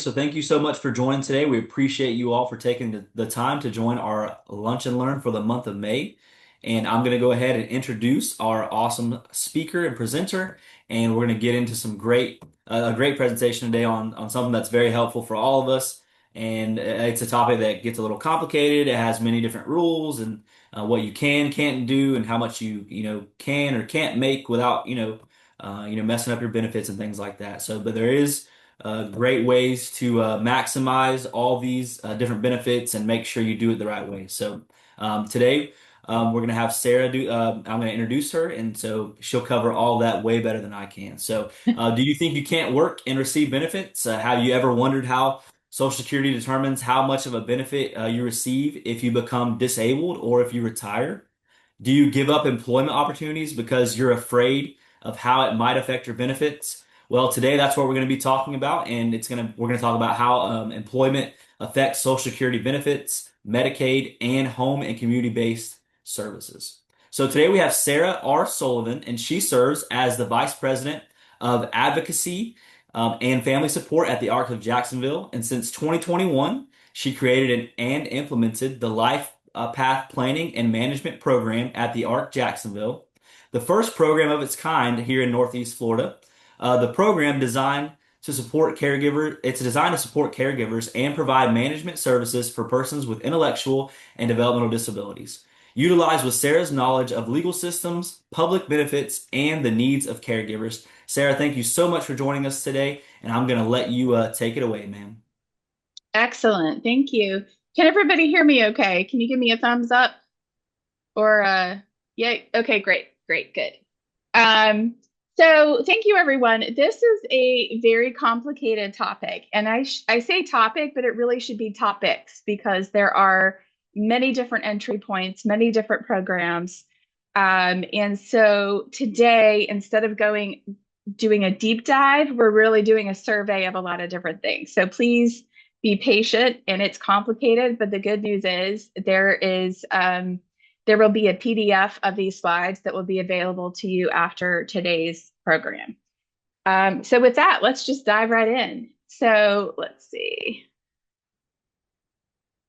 So thank you so much for joining today. We appreciate you all for taking the time to join our Lunch and Learn for the month of May. And I'm going to go ahead and introduce our awesome speaker and presenter. And we're going to get into a great presentation today on something that's very helpful for all of us. And it's a topic that gets a little complicated. It has many different rules and what you can't do, and how much you can or can't make without messing up your benefits and things like that. But there is great ways to maximize all these different benefits and make sure you do it the right way. Today we're going to have Sarah do, I'm going to introduce her, and so she'll cover all that way better than I can. Do you think you can't work and receive benefits? Have you ever wondered how Social Security determines how much of a benefit you receive if you become disabled or if you retire? Do you give up employment opportunities because you're afraid of how it might affect your benefits? Well, today that's what we're going to be talking about, and we're going to talk about how employment affects Social Security benefits, Medicaid, and home and community-based services. So today we have Sarah R. Sullivan, and she serves as the Vice President of Advocacy and Family Support at the Arc of Jacksonville. And since 2021, she created and implemented the Life Path Planning and Management Program at the Arc Jacksonville, the first program of its kind here in Northeast Florida. The program it's designed to support caregivers and provide management services for persons with intellectual and developmental disabilities, utilized with Sarah's knowledge of legal systems, public benefits, and the needs of caregivers. Sarah, thank you so much for joining us today, and I'm going to let you take it away, ma'am. Excellent. Thank you. Can everybody hear me okay? Can you give me a thumbs up or yeah, okay, great. Great, good. Um so thank you everyone. This is a very complicated topic, and I say topic, but it really should be topics because there are many different entry points, many different programs. And so today, instead of doing a deep dive, we're really doing a survey of a lot of different things. So please be patient, and it's complicated, but the good news is there will be a PDF of these slides that will be available to you after today's program. So with that, let's just dive right in. So let's see.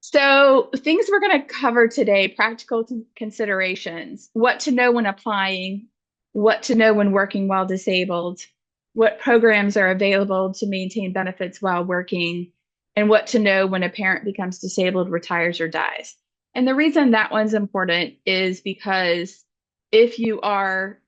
So things we're going to cover today: practical considerations, what to know when applying, what to know when working while disabled, what programs are available to maintain benefits while working, and what to know when a parent becomes disabled, retires, or dies. And the reason that one's important is because if you are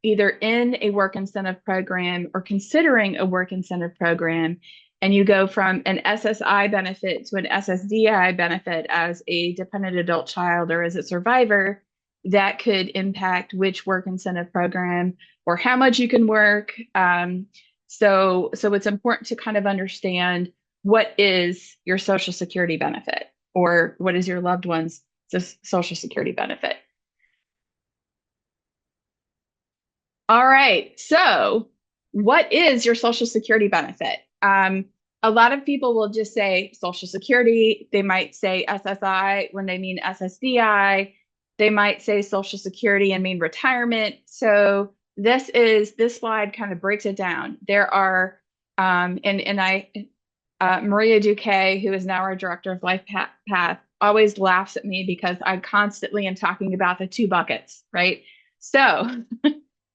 either in a work incentive program or considering a work incentive program, and you go from an SSI benefit to an SSDI benefit as a dependent adult child or as a survivor, that could impact which work incentive program or how much you can work. So it's important to kind of understand what is your Social Security benefit or what is your loved one's Social Security benefit. All right, so what is your Social Security benefit? A lot of people will just say Social Security. They might say SSI when they mean SSDI. They might say Social Security and mean retirement. So this slide kind of breaks it down. There are, Maria Duque, who is now our director of Life Path, always laughs at me because I constantly am talking about the two buckets, right? So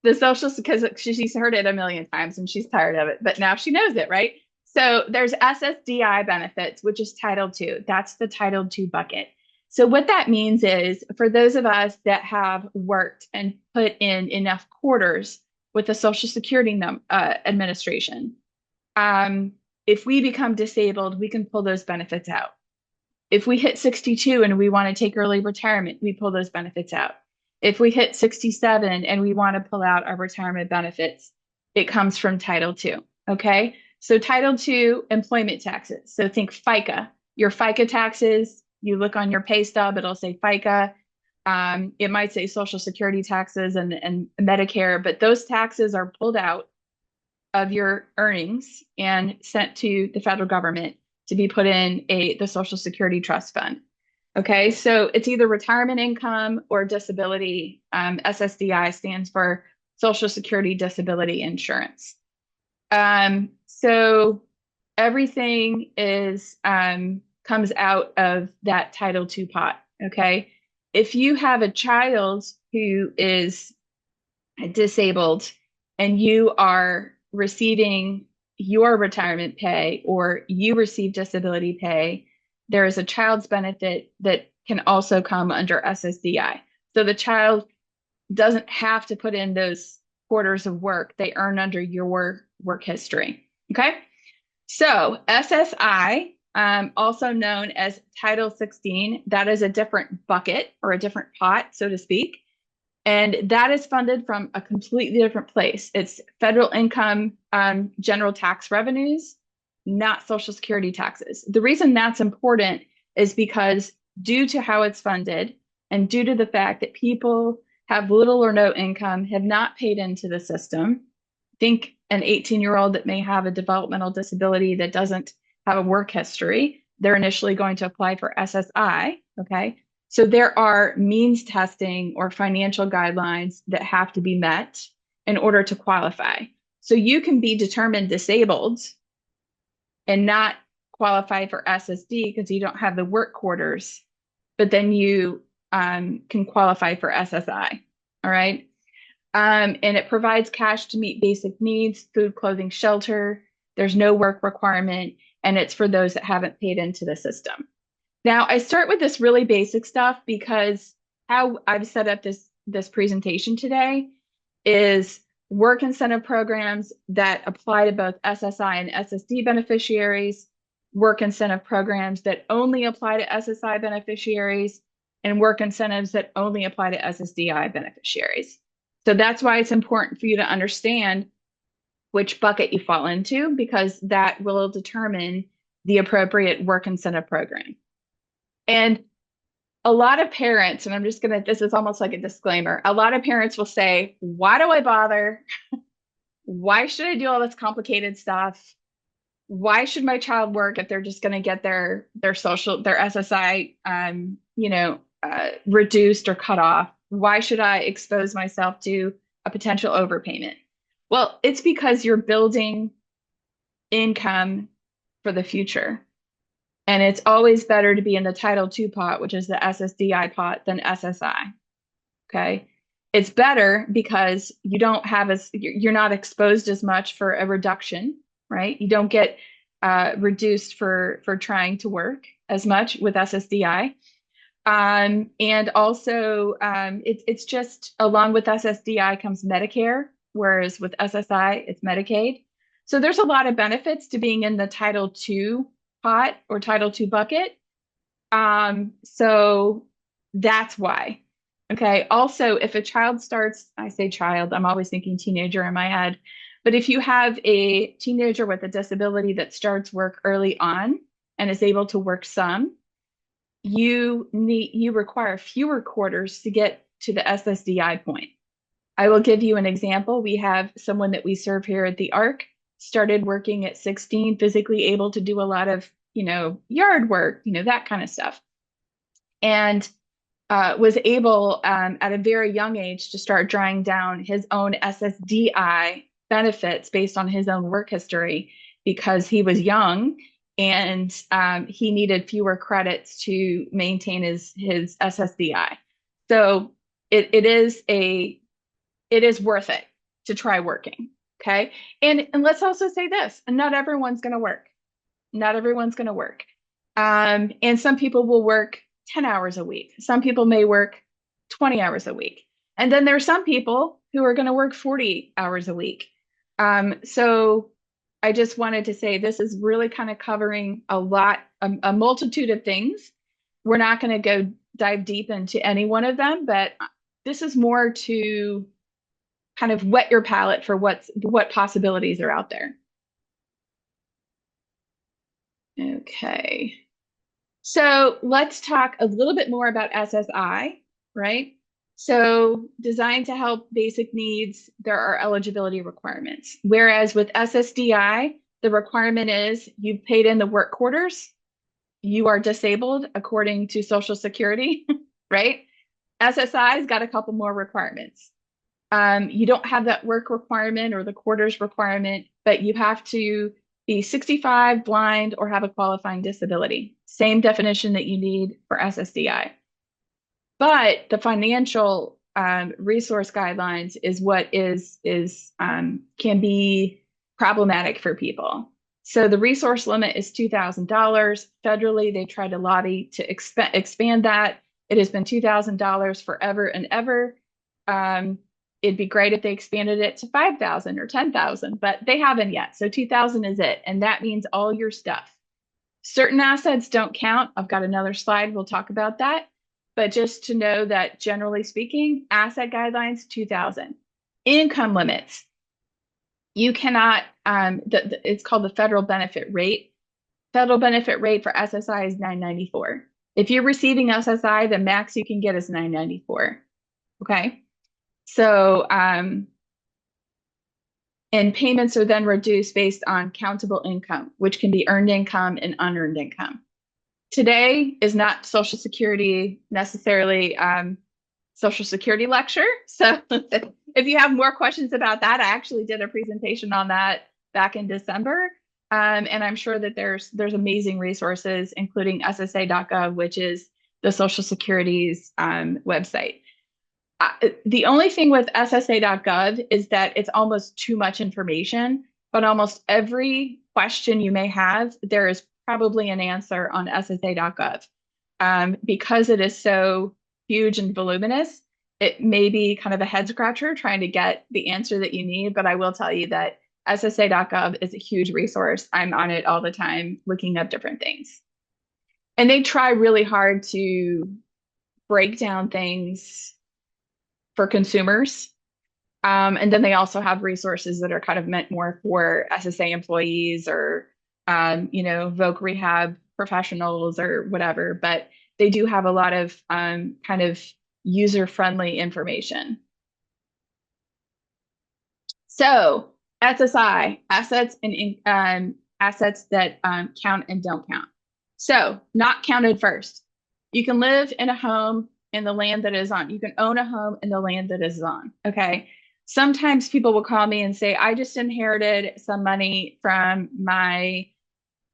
the social, because she's heard it a million times and she's tired of it, but now she knows it, right? So there's SSDI benefits, which is Title II. That's the Title II bucket. So what that means is for those of us that have worked and put in enough quarters with the Social Security Administration, if we become disabled, we can pull those benefits out. If we hit 62 and we want to take early retirement, we pull those benefits out. If we hit 67 and we want to pull out our retirement benefits, it comes from Title II. Okay. So Title II employment taxes. So think FICA, your FICA taxes. You look on your pay stub, it'll say FICA. It might say Social Security taxes and Medicare, but those taxes are pulled out of your earnings and sent to the federal government to be put in the Social Security Trust Fund. Okay, so it's either retirement income or disability. SSDI stands for Social Security Disability Insurance. So everything is comes out of that Title II pot. Okay. If you have a child who is disabled and you are receiving your retirement pay or you receive disability pay, there is a child's benefit that can also come under SSDI. So the child doesn't have to put in those quarters of work they earn under your work history. Okay. So SSI, also known as Title 16, that is a different bucket or a different pot, so to speak. And that is funded from a completely different place. It's federal income, general tax revenues, not Social Security taxes. The reason that's important is because due to how it's funded and due to the fact that people have little or no income, have not paid into the system. Think an 18-year-old that may have a developmental disability that doesn't have a work history, they're initially going to apply for SSI. Okay. So there are means testing or financial guidelines that have to be met in order to qualify. So you can be determined disabled and not qualify for SSD because you don't have the work quarters, but then you can qualify for SSI. All right. And it provides cash to meet basic needs, food, clothing, shelter. There's no work requirement, and it's for those that haven't paid into the system. Now, I start with this really basic stuff because how I've set up this presentation today is work incentive programs that apply to both SSI and SSD beneficiaries, work incentive programs that only apply to SSI beneficiaries, and work incentives that only apply to SSDI beneficiaries. So that's why it's important for you to understand which bucket you fall into, because that will determine the appropriate work incentive program. And a lot of parents, and I'm just going to, this is almost like a disclaimer. A lot of parents will say, why do I bother? Why should I do all this complicated stuff? Why should my child work if they're just going to get their SSI, reduced or cut off? Why should I expose myself to a potential overpayment? Well, it's because you're building income for the future. And it's always better to be in the Title II pot, which is the SSDI pot, than SSI. Okay. It's better because you don't have you're not exposed as much for a reduction, right? You don't get reduced for trying to work as much with SSDI. And also, it's just along with SSDI comes Medicare, whereas with SSI, it's Medicaid. So there's a lot of benefits to being in the Title II pot or Title II bucket. So that's why. Okay. Also, if a child starts, I say child, I'm always thinking teenager in my head. But if you have a teenager with a disability that starts work early on and is able to work some, you require fewer quarters to get to the SSDI point. I will give you an example. We have someone that we serve here at the Arc, started working at 16, physically able to do a lot of, yard work, that kind of stuff. And was able at a very young age to start drawing down his own SSDI benefits based on his own work history because he was young and he needed fewer credits to maintain his SSDI. So it is worth it to try working. Okay. And let's also say this, not everyone's going to work. Not everyone's going to work. And some people will work 10 hours a week. Some people may work 20 hours a week. And then there are some people who are going to work 40 hours a week. So I just wanted to say this is really kind of covering a multitude of things. We're not going to go dive deep into any one of them, but this is more to kind of whet your palate for what possibilities are out there. Okay. So let's talk a little bit more about SSI, right? So designed to help basic needs, there are eligibility requirements. Whereas with SSDI, the requirement is you've paid in the work quarters, you are disabled according to Social Security, right? SSI's got a couple more requirements. You don't have that work requirement or the quarters requirement, but you have to be 65, blind, or have a qualifying disability. Same definition that you need for SSDI. But the financial resource guidelines is what can be problematic for people. So the resource limit is $2,000. Federally, they tried to lobby to expand that. It has been $2,000 forever and ever. It'd be great if they expanded it to 5,000 or 10,000, but they haven't yet. So 2,000 is it, and that means all your stuff. Certain assets don't count. I've got another slide. We'll talk about that. But just to know that generally speaking, asset guidelines, 2,000. Income limits. You cannot, it's called the federal benefit rate. Federal benefit rate for SSI is 994. If you're receiving SSI, the max you can get is 994. Okay. So, and payments are then reduced based on countable income, which can be earned income and unearned income. Today is not Social Security necessarily Social Security lecture. So if you have more questions about that, I actually did a presentation on that back in December. And I'm sure that there's amazing resources, including SSA.gov, which is the Social Security's website. The only thing with SSA.gov is that it's almost too much information, but almost every question you may have, there is probably an answer on SSA.gov. Because it is so huge and voluminous, it may be kind of a head scratcher trying to get the answer that you need, but I will tell you that SSA.gov is a huge resource. I'm on it all the time looking up different things. And they try really hard to break down things for consumers. And then they also have resources that are kind of meant more for SSA employees or, voc rehab professionals or whatever. But they do have a lot of kind of user-friendly information. So SSI, assets that count and don't count. So not counted first. You can live in a home in the land that is on. You can own a home in the land that is on. Okay. Sometimes people will call me and say, I just inherited some money from my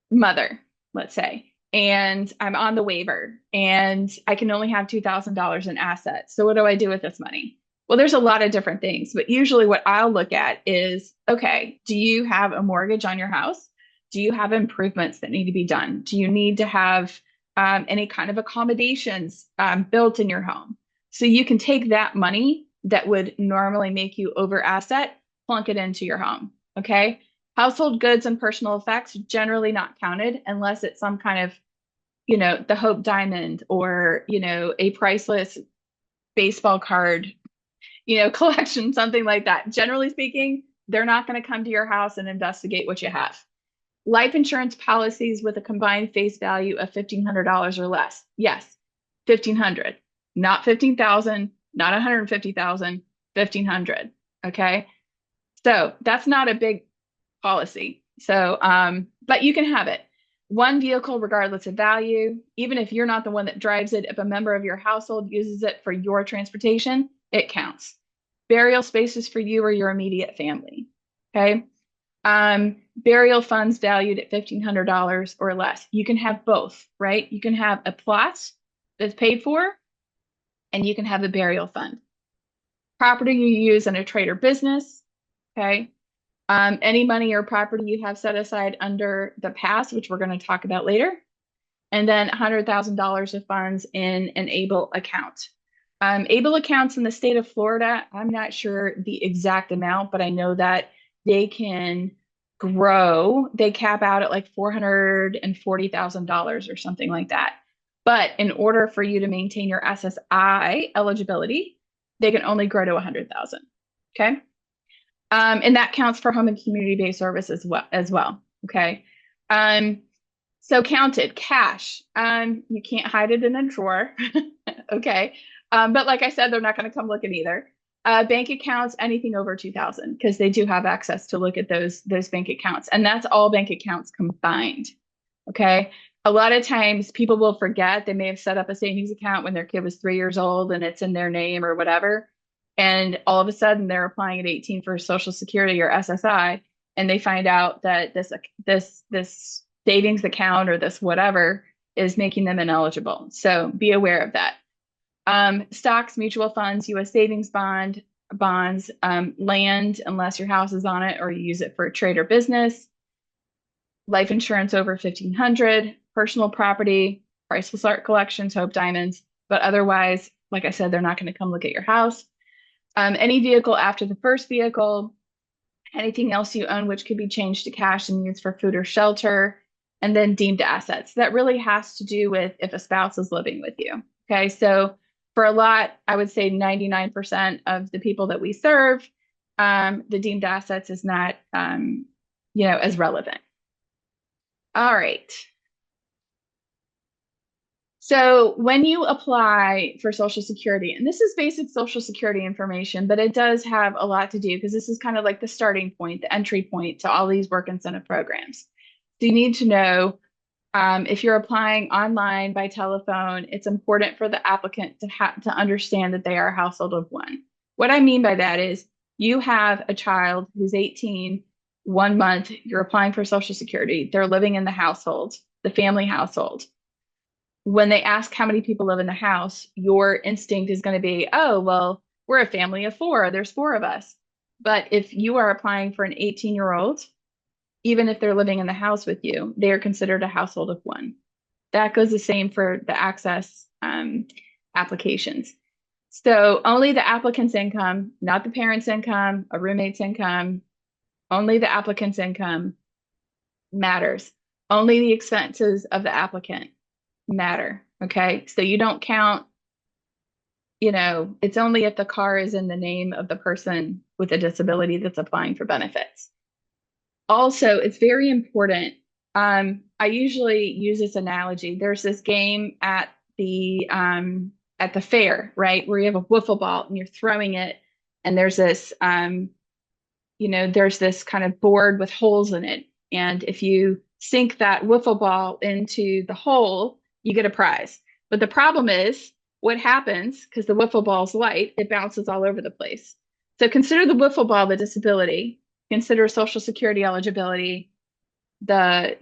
mother, let's say, and I'm on the waiver and I can only have $2,000 in assets. So what do I do with this money? Well, there's a lot of different things, but usually what I'll look at is, okay, do you have a mortgage on your house? Do you have improvements that need to be done? Do you need to have any kind of accommodations built in your home? So you can take that money that would normally make you over asset, plunk it into your home. Okay. Household goods and personal effects generally not counted unless it's some kind of, the Hope Diamond or, a priceless baseball card, collection, something like that. Generally speaking, they're not going to come to your house and investigate what you have. Life insurance policies with a combined face value of $1,500 or less. Yes, 1,500, not 15,000, not 150,000, 1,500. Okay. So that's not a big policy. So, but you can have it. One vehicle, regardless of value, even if you're not the one that drives it, if a member of your household uses it for your transportation, it counts. Burial spaces for you or your immediate family. Okay. Burial funds valued at $1,500 or less. You can have both, right? You can have a plot that's paid for, and you can have a burial fund. Property you use in a trade or business. Okay. Any money or property you have set aside under the PASS, which we're going to talk about later. And then $100,000 of funds in an ABLE account. ABLE accounts in the state of Florida, I'm not sure the exact amount, but I know that they can grow. They cap out at like $440,000 or something like that. But in order for you to maintain your SSI eligibility, they can only grow to 100,000. Okay. And that counts for home and community-based service as well. Okay. So counted cash. You can't hide it in a drawer. Okay. But like I said, they're not going to come looking either. Bank accounts, anything over 2,000, because they do have access to look at those bank accounts. And that's all bank accounts combined. Okay. A lot of times people will forget they may have set up a savings account when their kid was 3 years old and it's in their name or whatever. And all of a sudden they're applying at 18 for Social Security or SSI. and they find out that this savings account or this whatever is making them ineligible. So be aware of that. Stocks, mutual funds, U.S. savings bonds, land, unless your house is on it or you use it for trade or business, life insurance over 1,500, personal property, priceless art collections, Hope Diamonds, but otherwise, like I said, they're not going to come look at your house. Any vehicle after the first vehicle, anything else you own which could be changed to cash and used for food or shelter, and then deemed assets. That really has to do with if a spouse is living with you. Okay, so for a lot, I would say 99% of the people that we serve, the deemed assets is not, as relevant. All right. So when you apply for Social Security, and this is basic Social Security information, but it does have a lot to do because this is kind of like the starting point, the entry point to all these work incentive programs. So you need to know if you're applying online by telephone, it's important for the applicant to understand that they are a household of one. What I mean by that is you have a child who's 18, 1 month, you're applying for Social Security, they're living in the household, the family household. When they ask how many people live in the house, your instinct is going to be, oh, well, we're a family of four. There's four of us. But if you are applying for an 18-year-old, even if they're living in the house with you, they are considered a household of one. That goes the same for the access applications. So only the applicant's income, not the parent's income, a roommate's income, only the applicant's income matters. Only the expenses of the applicant matter. Okay. So you don't count, it's only if the car is in the name of the person with a disability that's applying for benefits. Also, it's very important. I usually use this analogy. There's this game at the fair, right, where you have a wiffle ball and you're throwing it, and there's this kind of board with holes in it, and if you sink that wiffle ball into the hole, you get a prize. But the problem is what happens because the wiffle ball's light, it bounces all over the place. So consider the wiffle ball the disability. Consider Social Security eligibility, the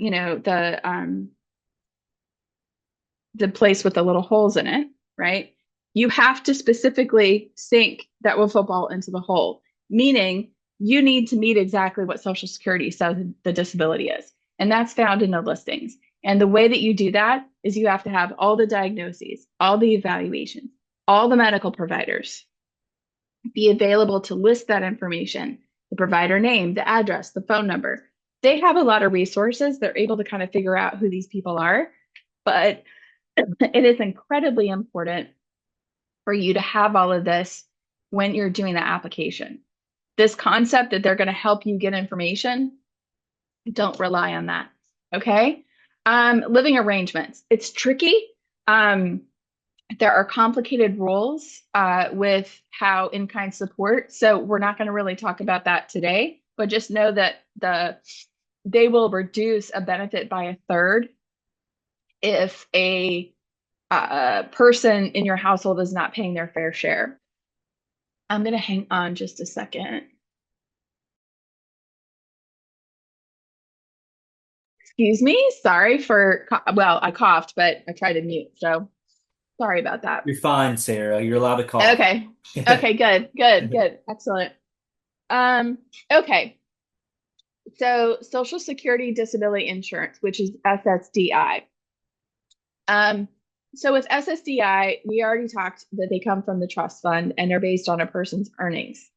place with the little holes in it, right? You have to specifically sink that wiffle ball into the hole, meaning you need to meet exactly what Social Security says the disability is. And that's found in the listings. And the way that you do that is you have to have all the diagnoses, all the evaluations, all the medical providers be available to list that information, the provider name, the address, the phone number. They have a lot of resources. They're able to kind of figure out who these people are. But it is incredibly important for you to have all of this when you're doing the application. This concept that they're going to help you get information, don't rely on that. Okay. Living arrangements. It's tricky. There are complicated rules with how in-kind support. So we're not going to really talk about that today, but just know that they will reduce a benefit by a third if a person in your household is not paying their fair share. I'm going to hang on just a second. Excuse me. Sorry for, well, I coughed, but I tried to mute. So sorry about that. You're fine, Sarah. You're allowed to cough. Okay. Okay, good. Excellent. Okay. So Social Security Disability Insurance, which is SSDI. So with SSDI, we already talked that they come from the trust fund and they're based on a person's earnings.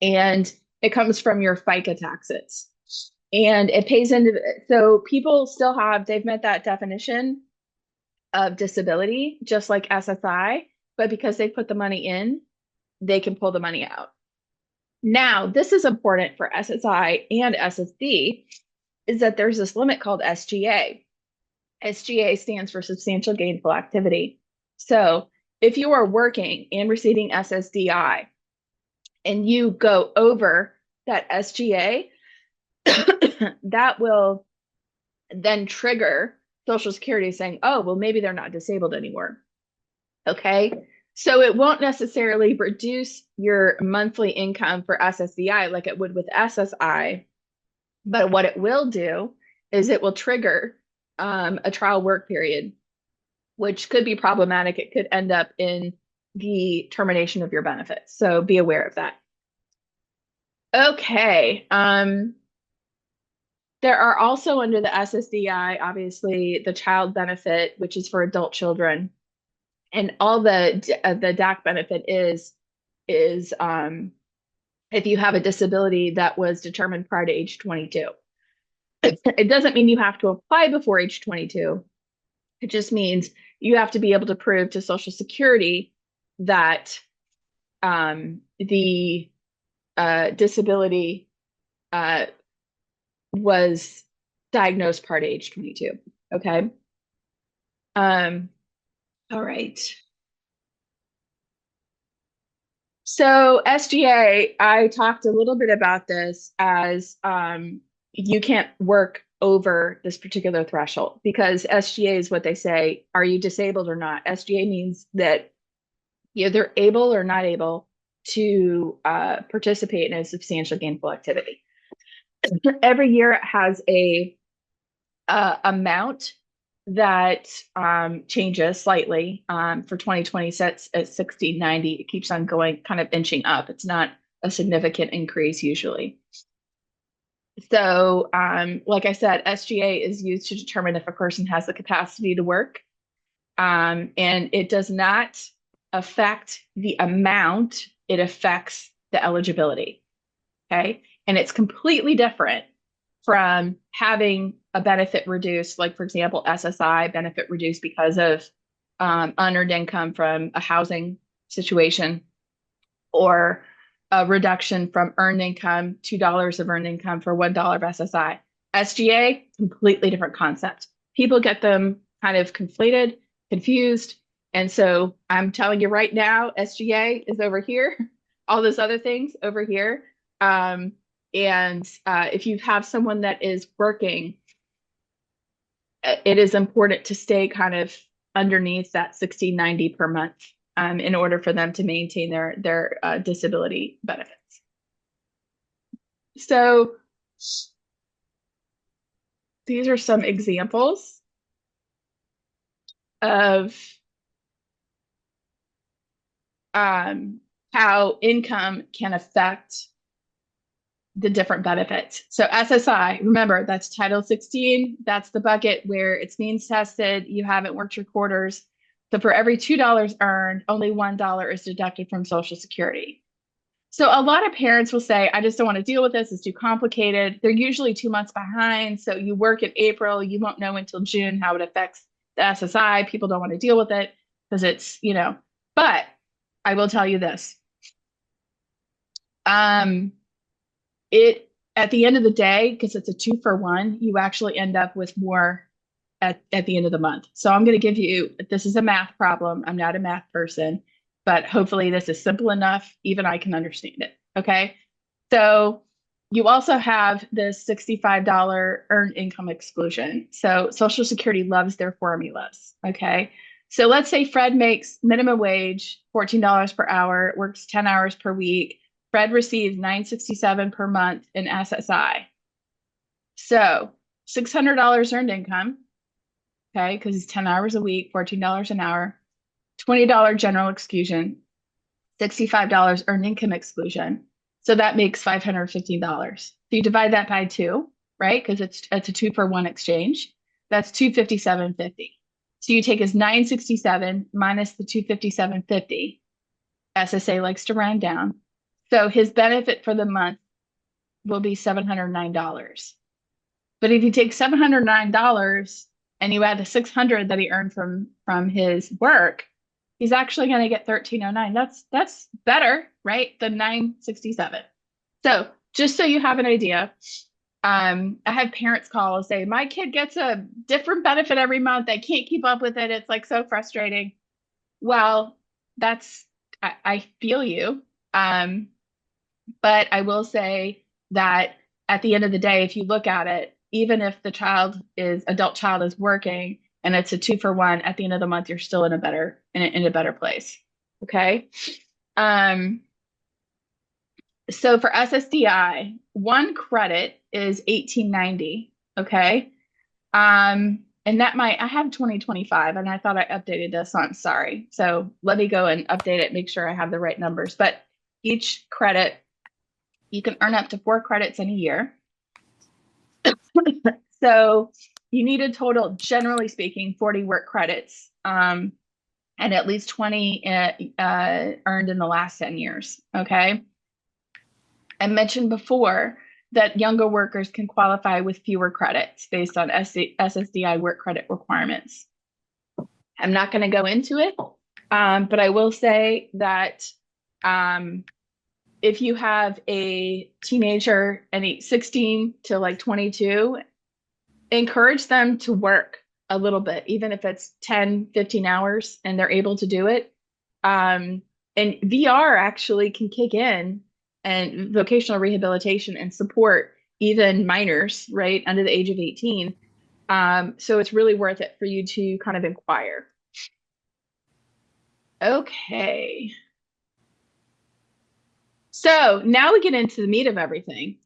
And it comes from your FICA taxes. And it pays into, so people still they've met that definition of disability, just like SSI, but because they put the money in, they can pull the money out. Now, this is important for SSI and SSD, is that there's this limit called SGA. SGA stands for Substantial Gainful Activity. So if you are working and receiving SSDI and you go over that SGA, that will then trigger Social Security saying, oh, well, maybe they're not disabled anymore. Okay. So it won't necessarily reduce your monthly income for SSDI like it would with SSI, But what it will do is it will trigger a trial work period, which could be problematic. It could end up in the termination of your benefits. So be aware of that. Okay. There are also under the SSDI, obviously, the child benefit, which is for adult children, and all the DAC benefit is if you have a disability that was determined prior to age 22. It doesn't mean you have to apply before age 22. It just means you have to be able to prove to Social Security that the disability uh, was diagnosed prior to age 22. Okay. Um, all right. So SGA, I talked a little bit about this as you can't work over this particular threshold because SGA is what they say, are you disabled or not? SGA means that you're either able or not able to participate in a substantial gainful activity. Every year it has a amount that changes slightly. For 2020 sets at 1690. It keeps on going, kind of inching up. It's not a significant increase usually. So, like I said, SGA is used to determine if a person has the capacity to work, and it does not affect the amount, it affects the eligibility. Okay. And it's completely different from having a benefit reduced, like, for example, SSI benefit reduced because of unearned income from a housing situation, or a reduction from earned income, $2 of earned income for $1 of SSI. SGA, completely different concept. People get them kind of conflated, confused. And so I'm telling you right now, SGA is over here, all those other things over here. And if you have someone that is working, it is important to stay kind of underneath that 1690 per month in order for them to maintain their disability benefits. So these are some examples of how income can affect the different benefits. So SSI, remember, that's Title 16. That's the bucket where it's means tested. You haven't worked your quarters. So for every $2 earned, only $1 is deducted from Social Security. So a lot of parents will say, I just don't want to deal with this. It's too complicated. They're usually 2 months behind. So you work in April, you won't know until June how it affects the SSI. People don't want to deal with it because it's. But I will tell you this. It at the end of the day, because it's a 2-for-1, you actually end up with more at the end of the month. So I'm going to give you, this is a math problem. I'm not a math person, but hopefully this is simple enough, even I can understand it. Okay. So you also have this $65 earned income exclusion. So Social Security loves their formulas. Okay. So let's say Fred makes minimum wage, $14 per hour, works 10 hours per week. Fred receives $967 per month in SSI. So $600 earned income, okay, because it's 10 hours a week, $14 an hour, $20 general exclusion, $65 earned income exclusion. So that makes $515. So you divide that by two, right? Because it's a 2-for-1 exchange. That's $257.50. So you take his 967 minus the 257.50. SSA likes to round down. So his benefit for the month will be $709. But if you take $709 and you add the 600 that he earned from his work, he's actually going to get 1309. That's better, right? Than 967. So just so you have an idea, I have parents call and say, my kid gets a different benefit every month. I can't keep up with it. It's like so frustrating. Well, I feel you. But I will say that at the end of the day, if you look at it, even if the adult child is working and it's a 2-for-1, at the end of the month, you're still in a better place. Okay. So for SSDI, one credit is 1890. Okay. And that might, I have 2025 and I thought I updated this, so I'm sorry. So let me go and update it, make sure I have the right numbers. But each credit, you can earn up to 4 credits in a year. So you need a total, generally speaking, 40 work credits, and at least 20 earned in the last 10 years. Okay. I mentioned before that younger workers can qualify with fewer credits based on SSDI work credit requirements. I'm not going to go into it, but I will say that if you have a teenager and 16 to like 22, encourage them to work a little bit, even if it's 10, 15 hours and they're able to do it. And VR actually can kick in and vocational rehabilitation and support even minors, right, under the age of 18. So it's really worth it for you to kind of inquire. Okay. So now we get into the meat of everything.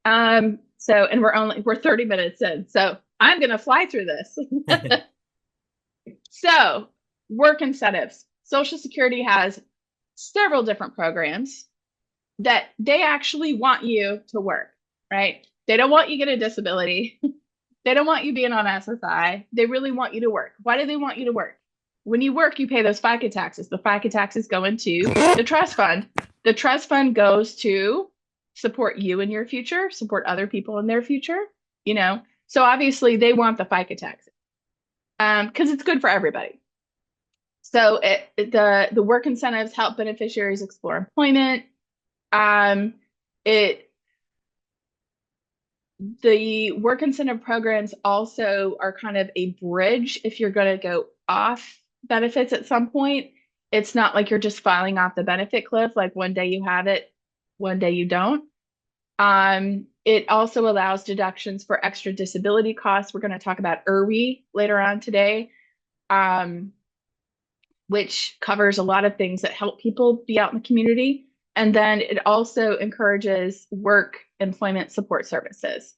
And we're 30 minutes in, so I'm gonna fly through this. So, work incentives. Social Security has several different programs that they actually want you to work, right? They don't want you to get a disability. They don't want you being on SSI. They really want you to work. Why do they want you to work? When you work, you pay those FICA taxes. The FICA taxes go into the trust fund. The trust fund goes to support you in your future, support other people in their future, you know. So obviously they want the FICA taxes because it's good for everybody. So the work incentives help beneficiaries explore employment. Um, it the work incentive programs also are kind of a bridge if you're going to go off benefits at some point. It's not like you're just filing off the benefit cliff, like one day you have it, one day you don't. It also allows deductions for extra disability costs. We're going to talk about IRWI later on today, which covers a lot of things that help people be out in the community. And then it also encourages work employment support services.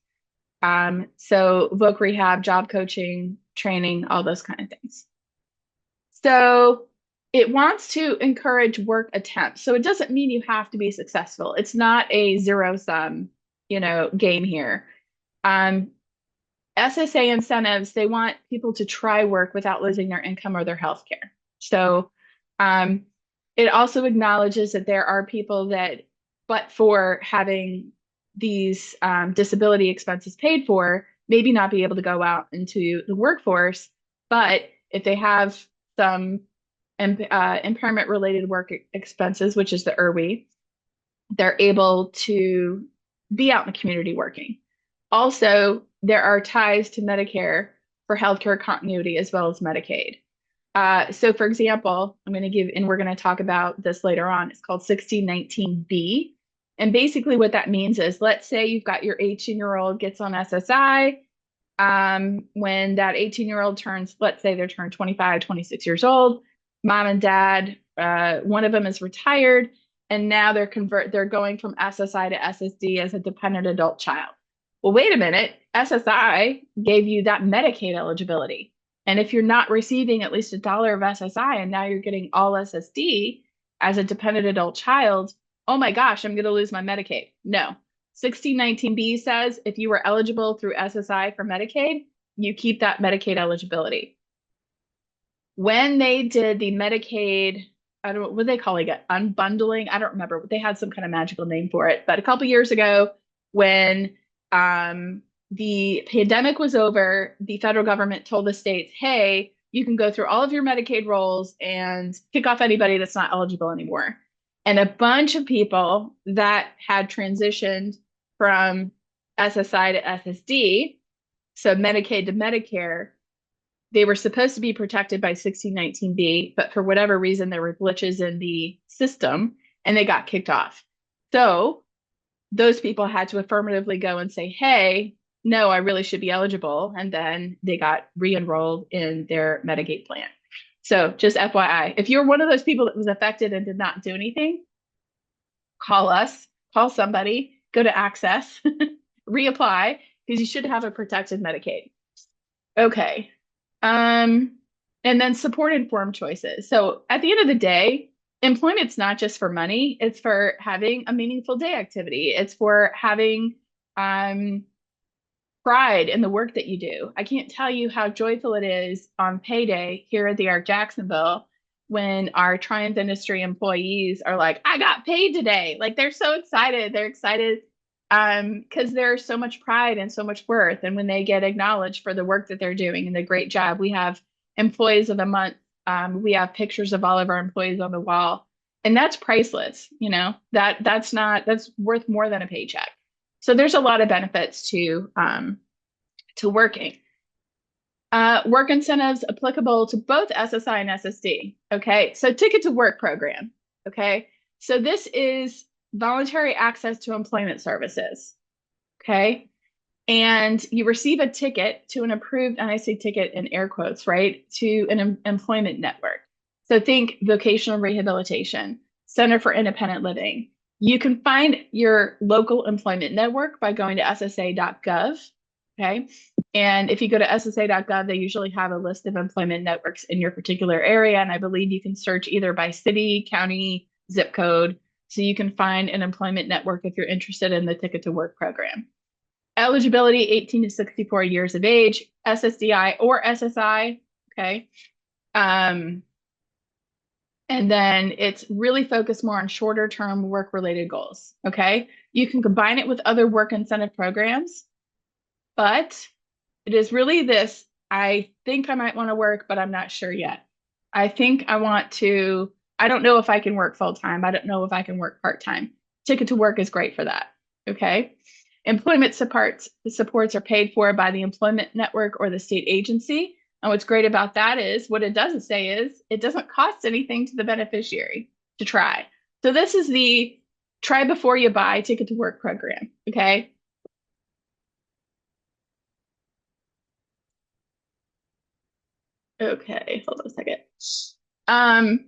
So voc rehab, job coaching, training, all those kind of things. So it wants to encourage work attempts. So it doesn't mean you have to be successful. It's not a zero sum, game here. SSA incentives, they want people to try work without losing their income or their health care. So it also acknowledges that there are people that, but for having these disability expenses paid for, maybe not be able to go out into the workforce, but if they have some impairment related work expenses, which is the IRWI, they're able to be out in the community working. Also, there are ties to Medicare for healthcare continuity as well as Medicaid. So for example, I'm going to give, and we're going to talk about this later on. It's called 1619B. And basically what that means is, let's say you've got your 18-year-old gets on SSI. When that 18-year-old turns, let's say they turn 25, 26 years old, mom and dad, one of them is retired, and now they're going from SSI to SSD as a dependent adult child. Well, wait a minute, SSI gave you that Medicaid eligibility. And if you're not receiving at least $1 of SSI and now you're getting all SSD as a dependent adult child, oh my gosh, I'm going to lose my Medicaid. No. 1619B says if you were eligible through SSI for Medicaid, you keep that Medicaid eligibility. When they did the Medicaid, I don't know what they calling it, unbundling. I don't remember. They had some kind of magical name for it. But a couple years ago, when the pandemic was over, the federal government told the states, hey, you can go through all of your Medicaid rolls and kick off anybody that's not eligible anymore. And a bunch of people that had transitioned from SSI to SSD, so Medicaid to Medicare, they were supposed to be protected by 1619B, but for whatever reason, there were glitches in the system and they got kicked off. So those people had to affirmatively go and say, hey, no, I really should be eligible. And then they got re-enrolled in their Medicaid plan. So just FYI, if you're one of those people that was affected and did not do anything, call us, call somebody, go to Access, reapply, because you should have a protected Medicaid. Okay. Um, and then support informed choices. So at the end of the day, employment's not just for money, it's for having a meaningful day activity. It's for having um pride in the work that you do. I can't tell you how joyful it is on payday here at the Arc Jacksonville when our Triumph Industry employees are like, I got paid today. Like they're so excited. They're excited because there's so much pride and so much worth. And when they get acknowledged for the work that they're doing and the great job, we have employees of the month. We have pictures of all of our employees on the wall. And that's priceless, that's worth more than a paycheck. So there's a lot of benefits to working. Work incentives applicable to both SSI and SSD. Okay, so Ticket to Work program. Okay, so this is voluntary access to employment services. Okay, and you receive a ticket to an approved, and I say ticket in air quotes, right, to an employment network. So think vocational rehabilitation, Center for Independent Living. You can find your local employment network by going to ssa.gov. Okay. And if you go to ssa.gov, they usually have a list of employment networks in your particular area. And I believe you can search either by city, county, zip code. So you can find an employment network if you're interested in the Ticket to Work program. Eligibility 18 to 64 years of age, SSDI or SSI. Okay. Um, and then it's really focused more on shorter term work related goals. Okay. You can combine it with other work incentive programs, but it is really this. I think I might want to work, but I'm not sure yet. I think I want to, I don't know if I can work full time. I don't know if I can work part time. Ticket to Work is great for that. Okay. Employment supports are paid for by the employment network or the state agency. And what's great about that is what it doesn't say is it doesn't cost anything to the beneficiary to try. So this is the try before you buy Ticket to Work program. Okay. Okay, hold on a second. Um,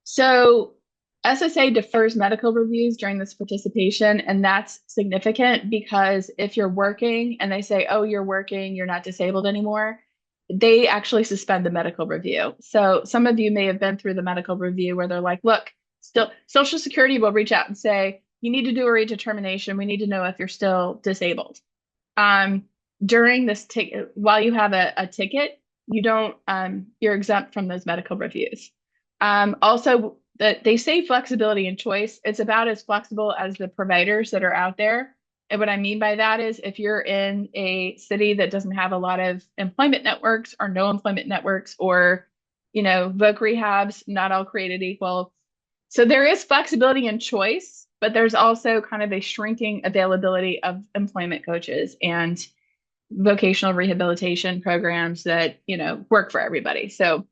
so SSA defers medical reviews during this participation, and that's significant because if you're working and they say, oh, you're working, you're not disabled anymore, they actually suspend the medical review. So some of you may have been through the medical review where they're like, look, still Social Security will reach out and say, you need to do a redetermination. We need to know if you're still disabled. Um, During this ticket, while you have a ticket, you don't, you're exempt from those medical reviews. Also, that they say flexibility and choice. It's about as flexible as the providers that are out there. And what I mean by that is if you're in a city that doesn't have a lot of employment networks or no employment networks or, voc rehabs, not all created equal. So there is flexibility and choice, but there's also kind of a shrinking availability of employment coaches and vocational rehabilitation programs that, work for everybody. So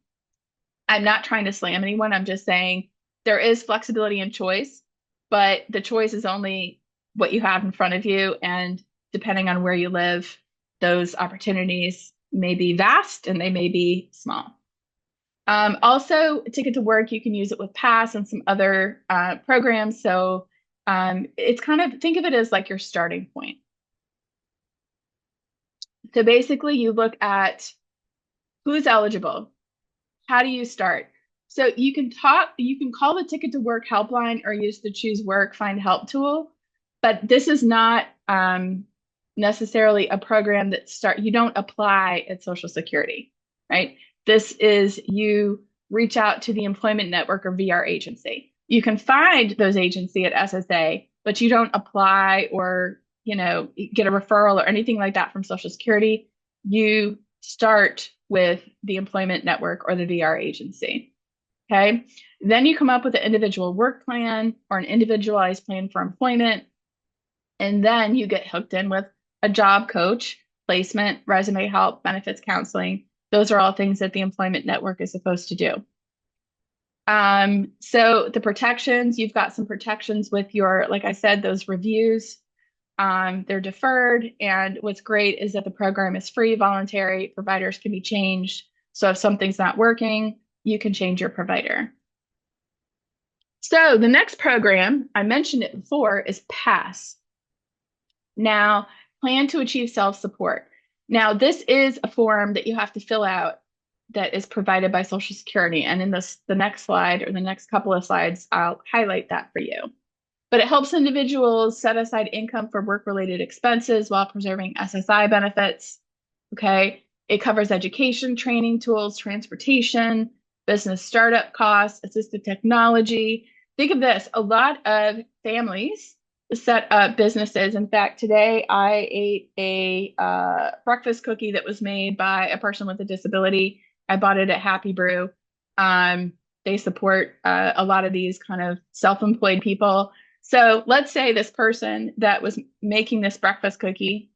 I'm not trying to slam anyone. I'm just saying there is flexibility and choice, but the choice is only what you have in front of you. And depending on where you live, those opportunities may be vast and they may be small. Also, Ticket to Work, you can use it with Pass and some other programs. So it's kind of, think of it as like your starting point. So basically, you look at who's eligible. How do you start? So you can call the Ticket to Work helpline or use the Choose Work Find Help tool, but this is not necessarily a program you don't apply at Social Security, right? This is you reach out to the employment network or VR agency. You can find those agency at SSA, but you don't apply or, get a referral or anything like that from Social Security. You start with the employment network or the VR agency. Okay. Then you come up with an individual work plan or an individualized plan for employment. And then you get hooked in with a job coach, placement, resume help, benefits counseling. Those are all things that the employment network is supposed to do. So the protections, you've got some protections with your, like I said, those reviews. They're deferred. And what's great is that the program is free, voluntary, providers can be changed. So if something's not working, you can change your provider. So the next program, I mentioned it before, is PASS. Now, plan to achieve self-support. Now, this is a form that you have to fill out that is provided by Social Security. And in the next slide or the next couple of slides, I'll highlight that for you. But it helps individuals set aside income for work-related expenses while preserving SSI benefits. Okay. It covers education, training tools, transportation, business startup costs, assistive technology. Think of this, a lot of families set up businesses. In fact, today I ate a breakfast cookie that was made by a person with a disability. I bought it at Happy Brew. Um, they support a lot of these kind of self-employed people. So let's say this person that was making this breakfast cookie,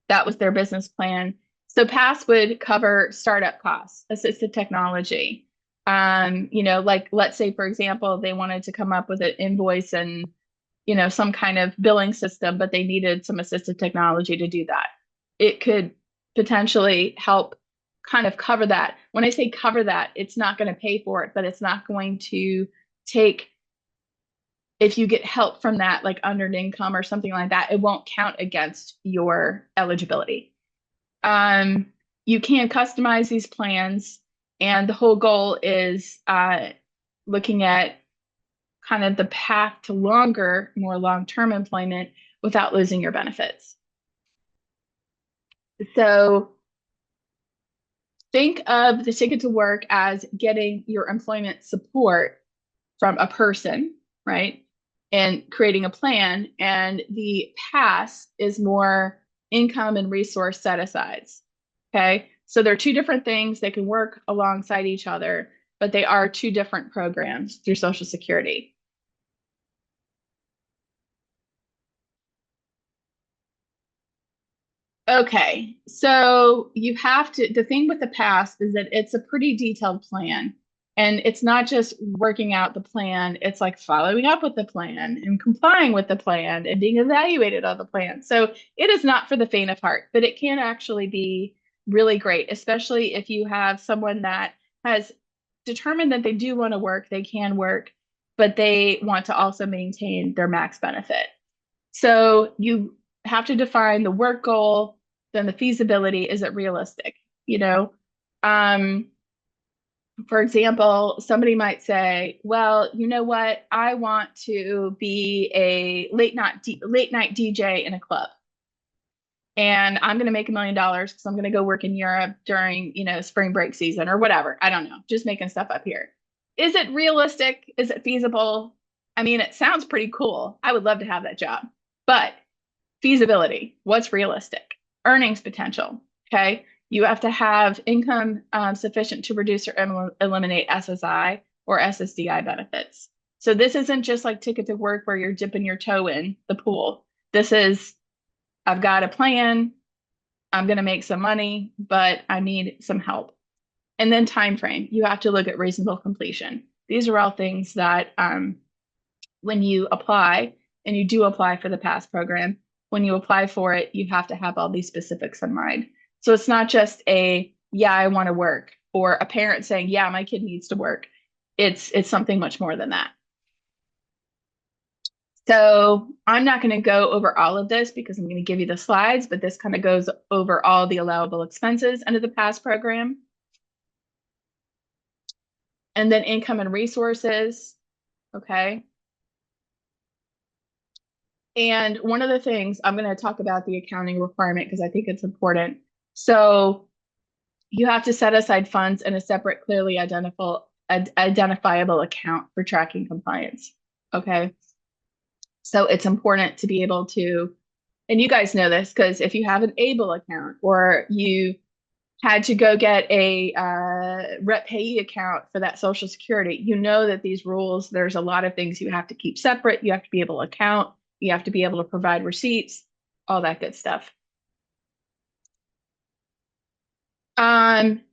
that was their business plan. So PASS would cover startup costs, assistive technology. Like let's say, for example, they wanted to come up with an invoice and, some kind of billing system, but they needed some assistive technology to do that. It could potentially help kind of cover that. When I say cover that, it's not going to pay for it, but it's not going to take, if you get help from that, like earned income or something like that, it won't count against your eligibility. Um, you can customize these plans, and the whole goal is looking at kind of the path to longer, more long-term employment without losing your benefits. So think of the ticket to work as getting your employment support from a person, right? And creating a plan. And the pass is more income and resource set asides. Okay. So they're two different things. They can work alongside each other, but they are two different programs through Social Security. Okay, so you have to, the thing with the past is that it's a pretty detailed plan. And it's not just working out the plan, it's like following up with the plan and complying with the plan and being evaluated on the plan. So it is not for the faint of heart, but it can actually be really great, especially if you have someone that has determined that they do want to work, they can work, but they want to also maintain their max benefit. So you have to define the work goal, then the feasibility. Is it realistic? You know, um, for example, somebody might say, well, you know what? I want to be a late night DJ in a club. And I'm going to make $1 million because I'm going to go work in Europe during, spring break season or whatever. I don't know, just making stuff up here. Is it realistic? Is it feasible? I mean, it sounds pretty cool. I would love to have that job. But feasibility, what's realistic? Earnings potential, okay? You have to have income sufficient to reduce or eliminate SSI or SSDI benefits. So this isn't just like ticket to work where you're dipping your toe in the pool. This is, I've got a plan, I'm going to make some money, but I need some help. And then time frame, you have to look at reasonable completion. These are all things that when you apply, and you do apply for the PASS program, when you apply for it, you have to have all these specifics in mind. So it's not just yeah, I want to work, or a parent saying, yeah, my kid needs to work. It's something much more than that. So I'm not going to go over all of this because I'm going to give you the slides, but this kind of goes over all the allowable expenses under the PASS program. And then income and resources. Okay. And one of the things I'm going to talk about the accounting requirement because I think it's important. So you have to set aside funds in a separate, clearly identifiable account for tracking compliance. Okay. So it's important to be able to, and you guys know this because if you have an ABLE account or you had to go get a rep payee account for that Social Security, you know that these rules, there's a lot of things you have to keep separate. You have to be able to account. You have to be able to provide receipts, all that good stuff.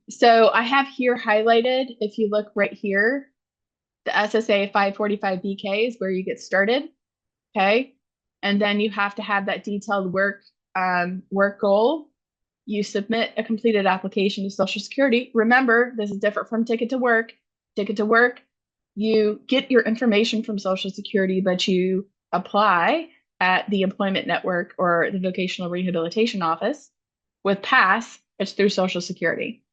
So I have here highlighted, if you look right here, the SSA 545BK is where you get started. Okay. And then you have to have that detailed work goal. You submit a completed application to Social Security. Remember, this is different from Ticket to Work. Ticket to Work, You get your information from Social Security, but you apply at the employment network or the vocational rehabilitation office. With PASS, it's through Social Security.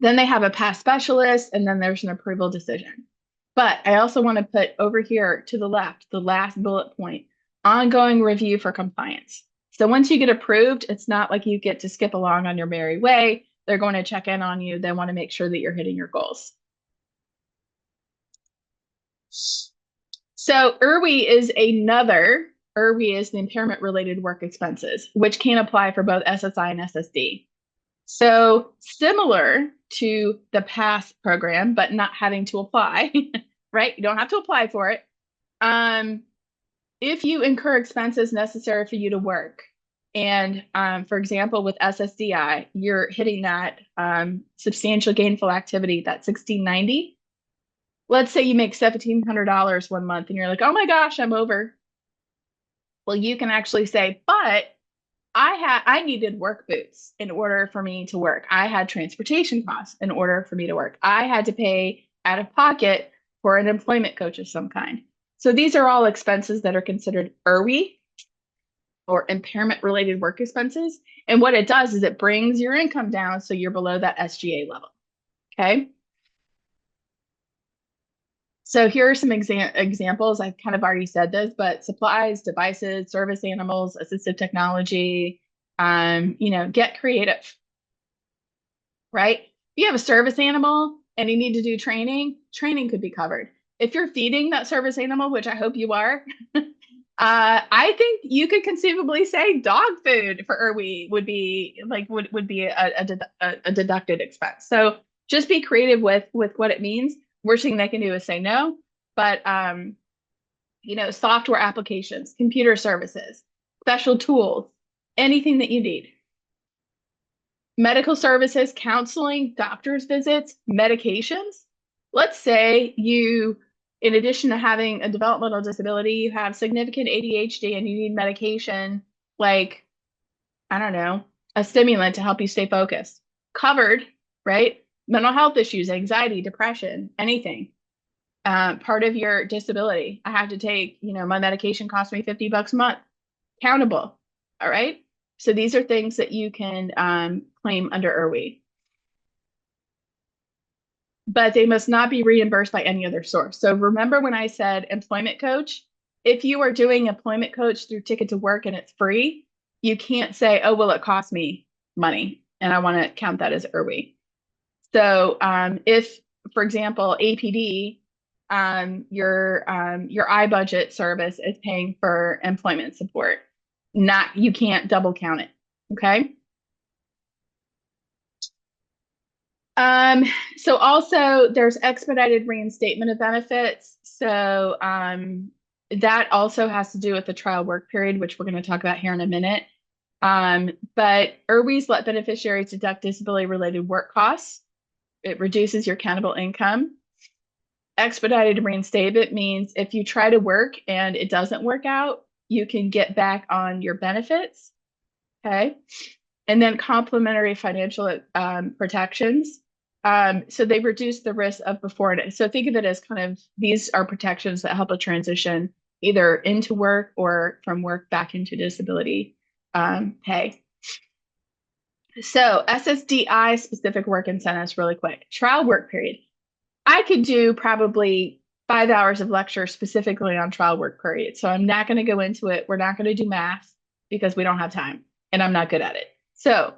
Then they have a PASS specialist, and then there's an approval decision. But I also want to put over here to the left, the last bullet point, ongoing review for compliance. So once you get approved, it's not like you get to skip along on your merry way. They're going to check in on you. They want to make sure that you're hitting your goals. So IRWI is the impairment related work expenses, which can apply for both SSI and SSD. So similar to the PASS program, but not having to apply, right? You don't have to apply for it. If you incur expenses necessary for you to work, and for example, with SSDI, you're hitting that substantial gainful activity, that 1690. Let's say you make $1,700 one month and you're like, oh my gosh, I'm over. Well, you can actually say, but I needed work boots in order for me to work. I had transportation costs in order for me to work. I had to pay out of pocket for an employment coach of some kind. So these are all expenses that are considered IRWI or impairment related work expenses. And what it does is it brings your income down so you're below that SGA level. Okay. So here are some examples. I've kind of already said this, but supplies, devices, service animals, assistive technology, get creative, right? If you have a service animal and you need to do training, training could be covered. If you're feeding that service animal, which I hope you are, I think you could conceivably say dog food for IRWI would be a deducted expense. So just be creative with what it means. Worst thing they can do is say no, but software applications, computer services, special tools, anything that you need. Medical services, counseling, doctor's visits, medications. Let's say you, in addition to having a developmental disability, you have significant ADHD and you need medication like, I don't know, a stimulant to help you stay focused. Covered, right? Mental health issues, anxiety, depression, anything. Part of your disability. I have to take, my medication costs me $50 a month. Countable. All right. So these are things that you can claim under IRWI. But they must not be reimbursed by any other source. So remember when I said employment coach? If you are doing employment coach through Ticket to Work and it's free, you can't say, oh, well, it cost me money and I want to count that as IRWI. So if, for example, APD, your iBudget service is paying for employment support, you can't double count it. Okay. So also there's expedited reinstatement of benefits. So that also has to do with the trial work period, which we're going to talk about here in a minute. But IRWIs let beneficiaries deduct disability related work costs. It reduces your countable income. Expedited reinstatement means if you try to work and it doesn't work out, you can get back on your benefits. Okay. And then complementary financial protections. So they reduce the risk of before and so think of it as kind of these are protections that help a transition either into work or from work back into disability pay. So SSDI specific work incentives really quick. Trial work period. I could do probably 5 hours of lecture specifically on trial work period. So I'm not going to go into it. We're not going to do math because we don't have time and I'm not good at it. So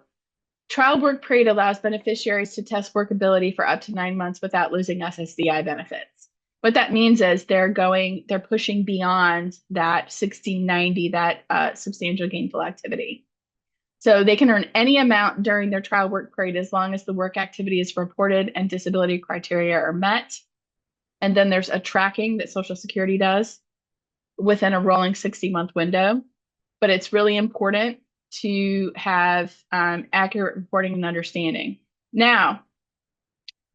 trial work period allows beneficiaries to test workability for up to 9 months without losing SSDI benefits. What that means is they're pushing beyond that 1690, that substantial gainful activity. So they can earn any amount during their trial work period as long as the work activity is reported and disability criteria are met. And then there's a tracking that Social Security does within a rolling 60-month window. But it's really important to have accurate reporting and understanding. Now,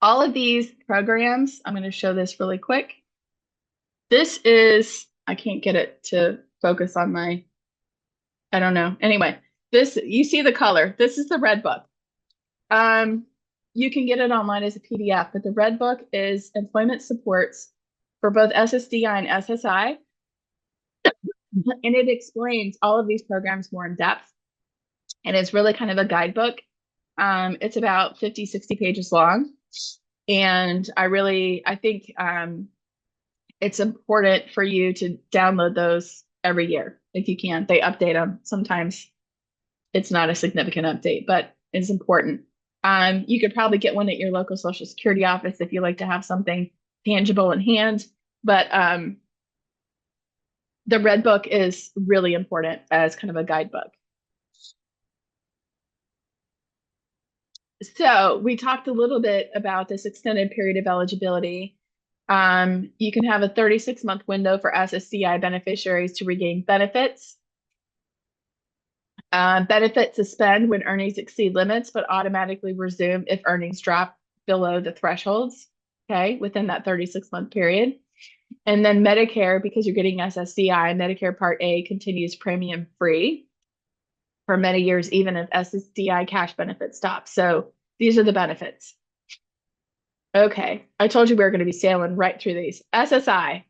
all of these programs, I'm going to show this really quick. This is, I can't get it to focus on I don't know. Anyway, you see the color. This is the red book. You can get it online as a PDF, but the Red Book is employment supports for both SSDI and SSI, and it explains all of these programs more in depth. And it's really kind of a guidebook. It's about 50, 60 pages long. And I think it's important for you to download those every year if you can. They update them. Sometimes it's not a significant update, but it's important. You could probably get one at your local Social Security office if you like to have something tangible in hand. But the Red Book is really important as kind of a guidebook. So we talked a little bit about this extended period of eligibility. You can have a 36-month window for SSDI beneficiaries to regain benefits. Benefits suspend when earnings exceed limits, but automatically resume if earnings drop below the thresholds, okay, within that 36-month period. And then Medicare, because you're getting SSDI, Medicare Part A continues premium free for many years, even if SSDI cash benefits stop. So these are the benefits. Okay, I told you we were going to be sailing right through these. SSI,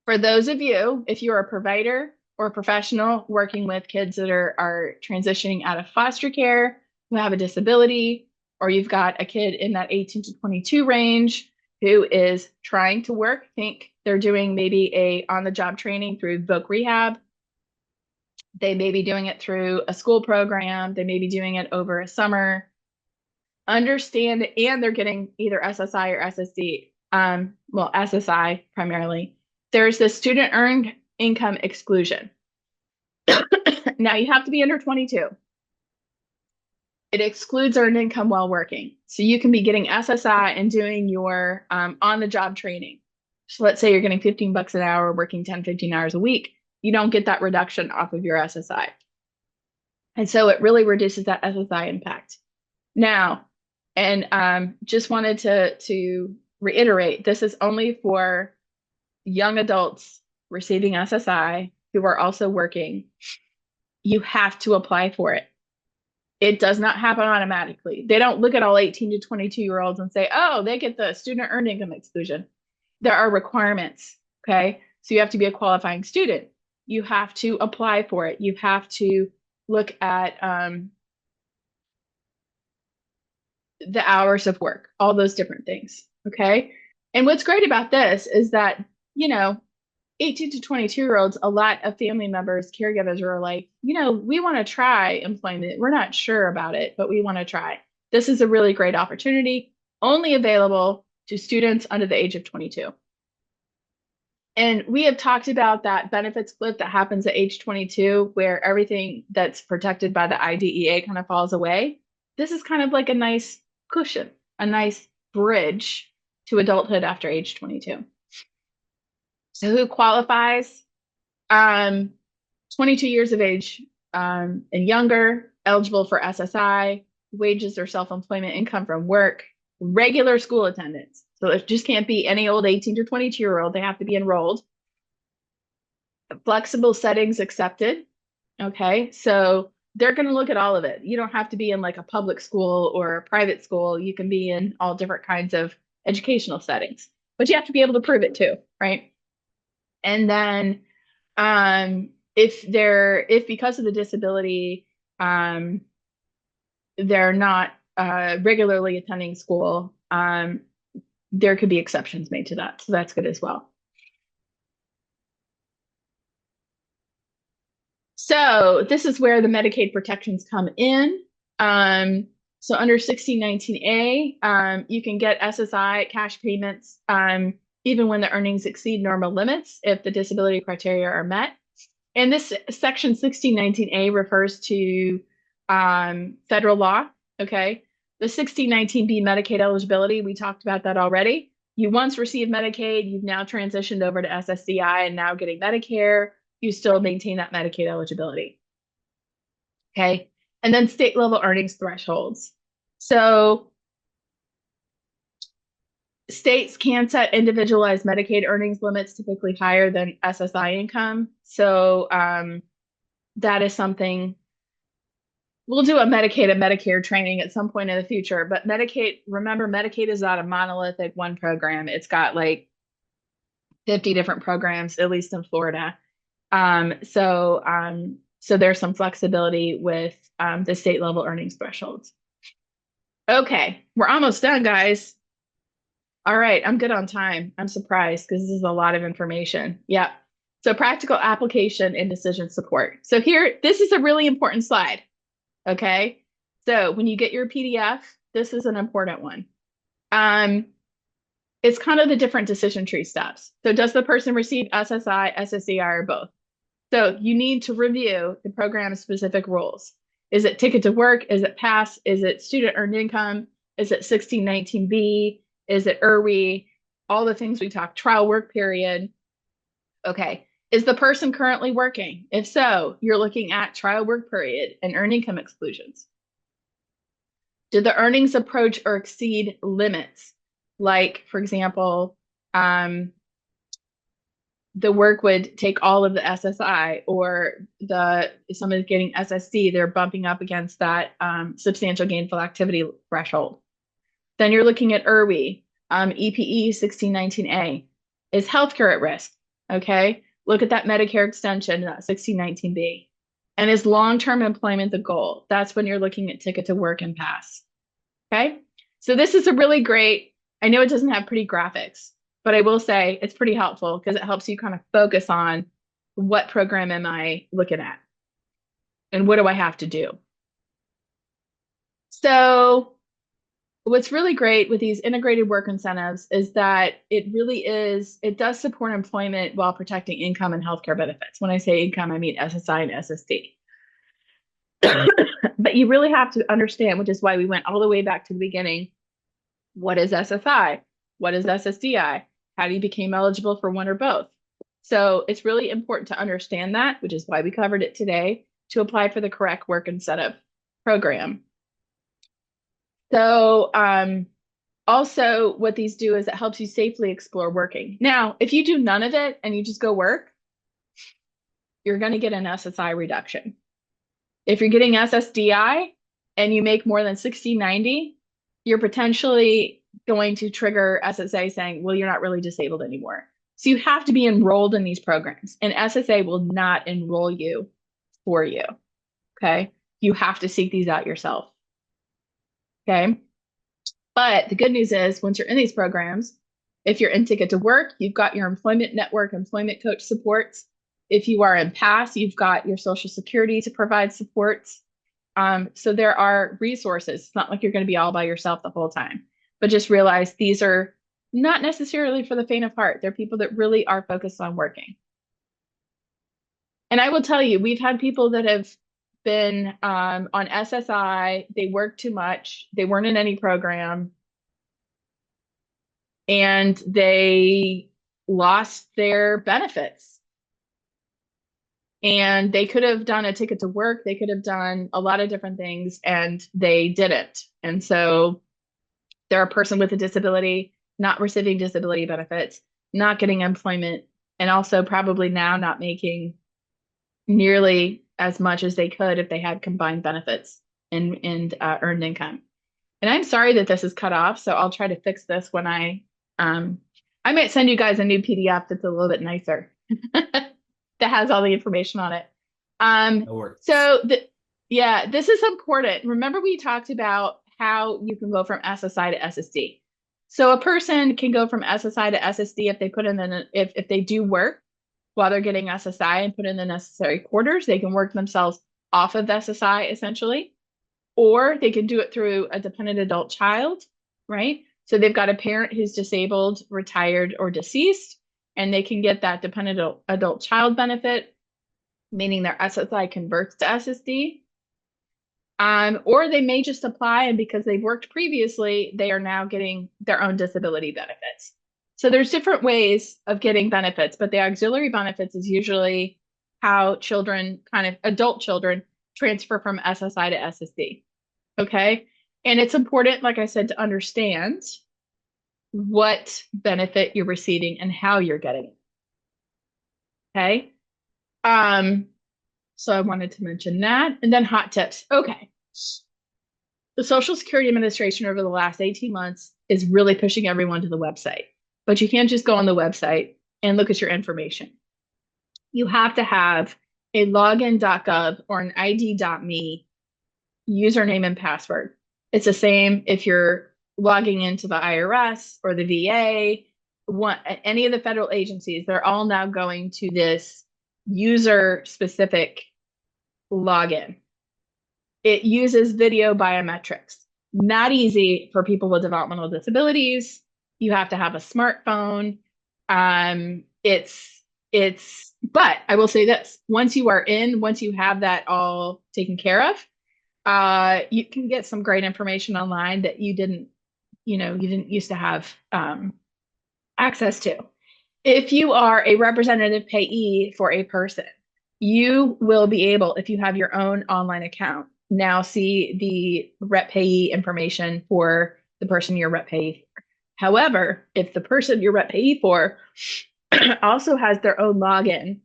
for those of you, if you're a provider or a professional working with kids that are transitioning out of foster care, who have a disability, or you've got a kid in that 18 to 22 range who is trying to work, think they're doing maybe a on-the-job training through voc rehab. They may be doing it through a school program. They may be doing it over a summer. Understand, and they're getting either SSI or SSD. Well, SSI primarily. There's the student earned income exclusion. Now you have to be under 22. It excludes earned income while working. So you can be getting SSI and doing your on-the-job training. So let's say you're getting 15 bucks an hour, working 10, 15 hours a week. You don't get that reduction off of your SSI. And so it really reduces that SSI impact. Now, and just wanted to reiterate, this is only for young adults receiving SSI who are also working. You have to apply for it. It does not happen automatically. They don't look at all 18 to 22-year-olds and say, oh, they get the student earned income exclusion. There are requirements, okay? So you have to be a qualifying student. You have to apply for it. You have to look at the hours of work, all those different things, okay? And what's great about this is that, 18 to 22-year-olds, a lot of family members, caregivers are like, we want to try employment. We're not sure about it, but we want to try. This is a really great opportunity, only available to students under the age of 22. And we have talked about that benefits cliff that happens at age 22, where everything that's protected by the IDEA kind of falls away. This is kind of like a nice cushion, a nice bridge to adulthood after age 22. So who qualifies? 22 years of age and younger, eligible for SSI, wages or self-employment income from work, regular school attendance. So it just can't be any old 18 to 22-year-old. They have to be enrolled. Flexible settings accepted. Okay, so they're going to look at all of it. You don't have to be in like a public school or a private school. You can be in all different kinds of educational settings, but you have to be able to prove it too, right? And then if because of the disability, they're not regularly attending school, there could be exceptions made to that. So that's good as well. So this is where the Medicaid protections come in. So under 1619A, you can get SSI cash payments even when the earnings exceed normal limits if the disability criteria are met. And this section 1619A refers to federal law, okay? The 1619B Medicaid eligibility, we talked about that already. You once received Medicaid, you've now transitioned over to SSDI and now getting Medicare, you still maintain that Medicaid eligibility, okay? And then state level earnings thresholds. So states can set individualized Medicaid earnings limits typically higher than SSI income. So that is something We'll do a Medicaid and Medicare training at some point in the future, but Medicaid, remember, Medicaid is not a monolithic one program. It's got like 50 different programs, at least in Florida. So there's some flexibility with the state level earnings thresholds. Okay, we're almost done, guys. All right, I'm good on time. I'm surprised because this is a lot of information. Yeah. So practical application and decision support. So here, this is a really important slide. Okay. So when you get your PDF, this is an important one. Um, it's kind of the different decision tree steps. So does the person receive SSI, SSDI, or both? So you need to review the program specific rules. Is it ticket to work? Is it pass? Is it student earned income? Is it 1619B? Is it IRWE? All the things we talked, trial work period. Okay. Is the person currently working? If so, you're looking at trial work period and earned income exclusions. Did the earnings approach or exceed limits? Like, for example, the work would take all of the SSI, or if someone's getting SSD, they're bumping up against that substantial gainful activity threshold. Then you're looking at IRWE, EPE 1619A. Is healthcare at risk? Okay. Look at that Medicare extension, that 1619B. And is long-term employment the goal? That's when you're looking at ticket to work and pass. Okay. So this is a really great, I know it doesn't have pretty graphics, but I will say it's pretty helpful because it helps you kind of focus on what program am I looking at and what do I have to do? So what's really great with these integrated work incentives is that it does support employment while protecting income and healthcare benefits. When I say income, I mean SSI and SSD. But you really have to understand, which is why we went all the way back to the beginning. What is SSI? What is SSDI? How do you become eligible for one or both? So it's really important to understand that, which is why we covered it today, to apply for the correct work incentive program. So also what these do is it helps you safely explore working. Now, if you do none of it and you just go work, you're going to get an SSI reduction. If you're getting SSDI and you make more than 1690, you're potentially going to trigger SSA saying, well, you're not really disabled anymore. So you have to be enrolled in these programs, and SSA will not enroll you for you. Okay. You have to seek these out yourself. Okay. But the good news is once you're in these programs, if you're in Ticket to Work, you've got your employment network, employment coach supports. If you are in PASS, you've got your Social Security to provide supports. So there are resources. It's not like you're going to be all by yourself the whole time, but just realize these are not necessarily for the faint of heart. They're people that really are focused on working. And I will tell you, we've had people that have been on SSI, they worked too much, they weren't in any program, and they lost their benefits. And they could have done a ticket to work, they could have done a lot of different things, and they didn't. And so they're a person with a disability, not receiving disability benefits, not getting employment, and also probably now not making nearly as much as they could if they had combined benefits and earned income. And I'm sorry that this is cut off, so I'll try to fix this when I might send you guys a new PDF that's a little bit nicer that has all the information on it. No worries. Yeah, this is important. Remember we talked about how you can go from SSI to SSD. So a person can go from SSI to SSD if they put in if they do work while they're getting SSI and put in the necessary quarters, they can work themselves off of SSI essentially, or they can do it through a dependent adult child, right? So they've got a parent who's disabled, retired, or deceased, and they can get that dependent adult child benefit, meaning their SSI converts to SSD. Or they may just apply, and because they've worked previously, they are now getting their own disability benefits. So there's different ways of getting benefits, but the auxiliary benefits is usually how children, kind of adult children, transfer from SSI to SSD. Okay. And it's important, like I said, to understand what benefit you're receiving and how you're getting it. Okay. So I wanted to mention that. And then hot tips. Okay. The Social Security Administration over the last 18 months is really pushing everyone to the website. But you can't just go on the website and look at your information. You have to have a login.gov or an ID.me username and password. It's the same if you're logging into the IRS or the VA, any of the federal agencies, they're all now going to this user specific login. It uses video biometrics. Not easy for people with developmental disabilities. You have to have a smartphone. But I will say this, once you are in, once you have that all taken care of, you can get some great information online that you didn't used to have access to. If you are a representative payee for a person, you will be able, if you have your own online account, now see the rep payee information for the person you're rep payee for. However, if the person you're rep payee for also has their own login,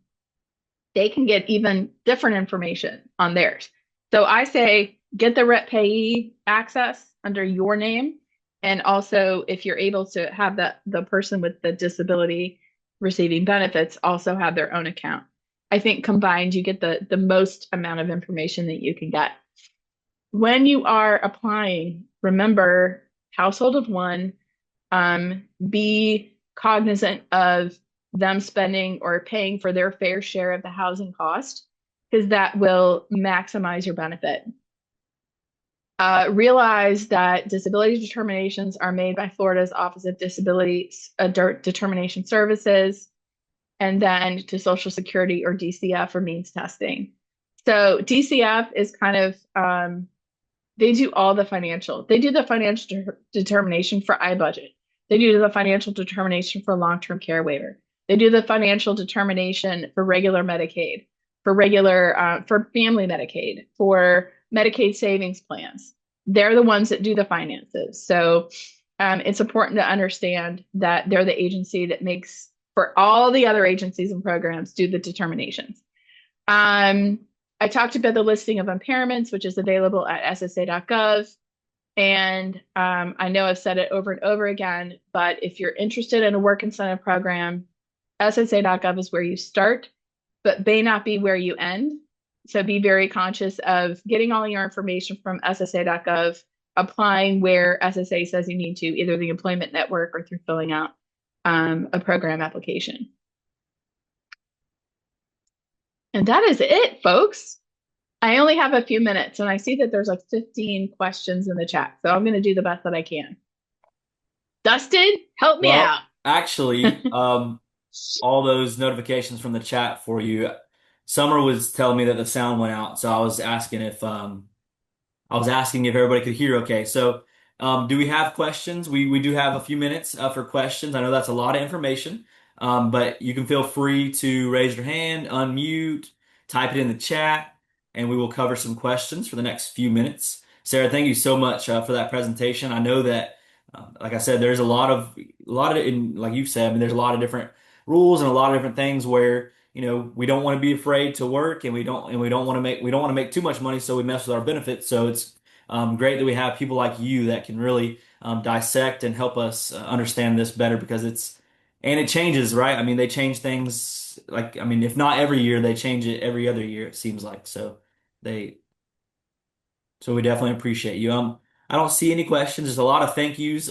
they can get even different information on theirs. So I say get the rep payee access under your name. And also, if you're able to have the person with the disability receiving benefits also have their own account. I think combined, you get the most amount of information that you can get. When you are applying, remember household of one, be cognizant of them spending or paying for their fair share of the housing cost, because that will maximize your benefit. Realize that disability determinations are made by Florida's Office of Disability Determination Services, and then to Social Security or DCF for means testing. So DCF is kind of they do all the financial. They do the financial determination for iBudget. They do the financial determination for long-term care waiver. They do the financial determination for regular Medicaid, for family Medicaid, for Medicaid savings plans. They're the ones that do the finances. So it's important to understand that they're the agency that makes for all the other agencies and programs do the determinations. I talked about the listing of impairments, which is available at ssa.gov. And I know I've said it over and over again, but if you're interested in a work incentive program, ssa.gov is where you start, but may not be where you end. So be very conscious of getting all your information from ssa.gov, applying where SSA says you need to, either the employment network or through filling out a program application. And that is it, folks. I only have a few minutes and I see that there's like 15 questions in the chat. So I'm going to do the best that I can. Dustin, help me Well, out. actually, all those notifications from the chat for you. Summer was telling me that the sound went out, so I was asking if everybody could hear okay. So, do we have questions? We do have a few minutes for questions. I know that's a lot of information, but you can feel free to raise your hand, unmute, type it in the chat, and we will cover some questions for the next few minutes. Sarah, thank you so much for that presentation. I know that, like I said, there's like you said, I mean, there's a lot of different rules and a lot of different things where we don't want to be afraid to work, and we don't want to make too much money, so we mess with our benefits. So it's great that we have people like you that can really dissect and help us understand this better, because it changes, right? I mean, they change things, like, I mean, if not every year, they change it every other year, it seems like. They so we definitely appreciate you. I don't see any questions. There's a lot of thank yous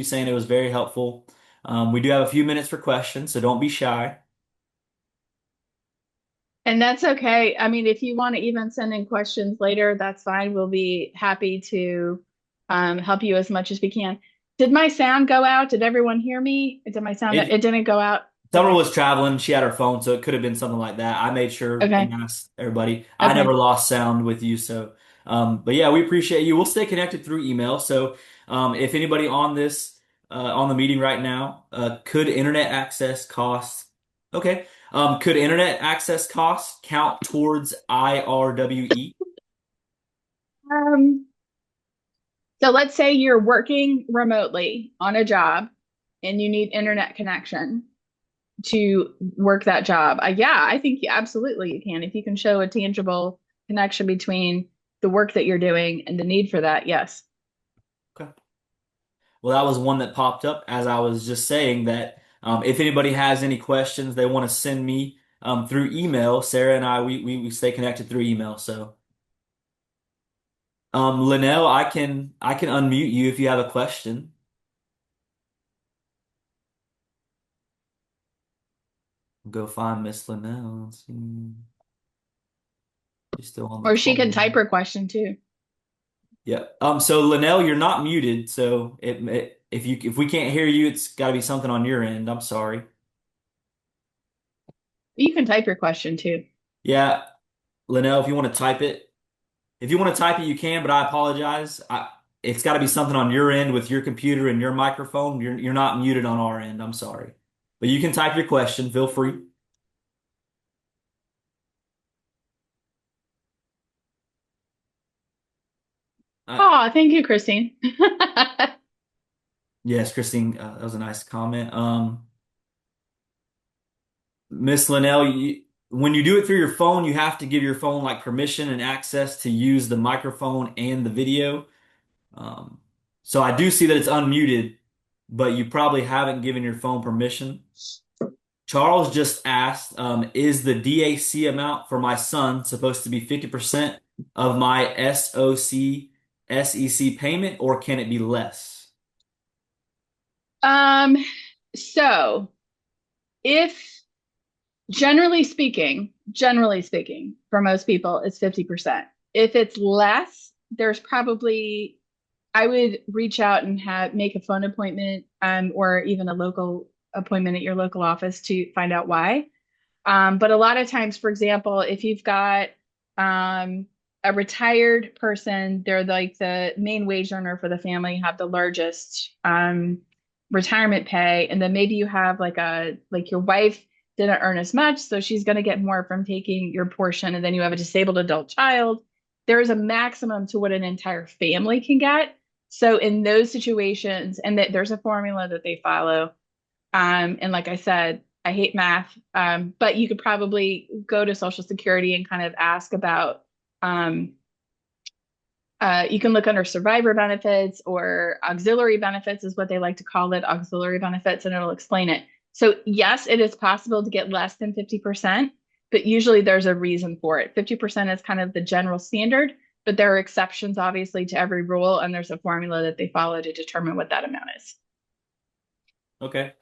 saying it was very helpful. We do have a few minutes for questions, so don't be shy. And that's okay. I mean, if you want to even send in questions later, that's fine. We'll be happy to help you as much as we can. Did my sound go out? Did everyone hear me? Did my sound? It It didn't go out. Summer Okay. was traveling. She had her phone, so it could have been something like that. I made sure and Okay. asked everybody. I never Okay. lost sound with you, so but yeah, we appreciate you. We'll stay connected through email. So if anybody on this on the meeting right now, could internet access costs? Okay, could internet access costs count towards IRWE? Um, so let's say you're working remotely on a job and you need internet connection to work that job. Yeah, I think absolutely you can. If you can show a tangible connection between the work that you're doing and the need for that, yes. Okay. Well, that was one that popped up as I was just saying that if anybody has any questions they want to send me through email, Sarah and I, we stay connected through email. So, Linnell, I can unmute you if you have a question. Go find Miss Linnell. Let's see. She's still on the Or she can call. type her question too. Yeah. So Linnell, you're not muted. So if we can't hear you, it's got to be something on your end. I'm sorry. You can type your question too. Yeah, Linnell, if you want to type it, if you want to type it, you can. But I apologize. It's got to be something on your end with your computer and your microphone. You're not muted on our end. I'm sorry. But you can type your question. Feel free. Uh, Oh, thank you, Christine. yes, Christine, that was a nice comment. Miss Linnell, when you do it through your phone, you have to give your phone like permission and access to use the microphone and the video. Um, so I do see that it's unmuted, but you probably haven't given your phone permission. Charles just asked, is the DAC amount for my son supposed to be 50% of my SEC payment, or can it be less? Um, so if generally speaking, for most people, it's 50%. If it's less, there's probably I would reach out and have make a phone appointment, or even a local appointment at your local office to find out why. But a lot of times, for example, if you've got um, a retired person, they're like the main wage earner for the family, have the largest retirement pay, and then maybe you have like your wife didn't earn as much, so she's going to get more from taking your portion, and then you have a disabled adult child. There is a maximum to what an entire family can get. So in those situations, and that there's a formula that they follow. And like I said, I hate math, but you could probably go to Social Security and kind of ask about. Um, you can look under survivor benefits or auxiliary benefits, is what they like to call it, auxiliary benefits, and it'll explain it. So, yes, it is possible to get less than 50%, but usually there's a reason for it. 50% is kind of the general standard, but there are exceptions, obviously, to every rule, and there's a formula that they follow to determine what that amount is. Okay.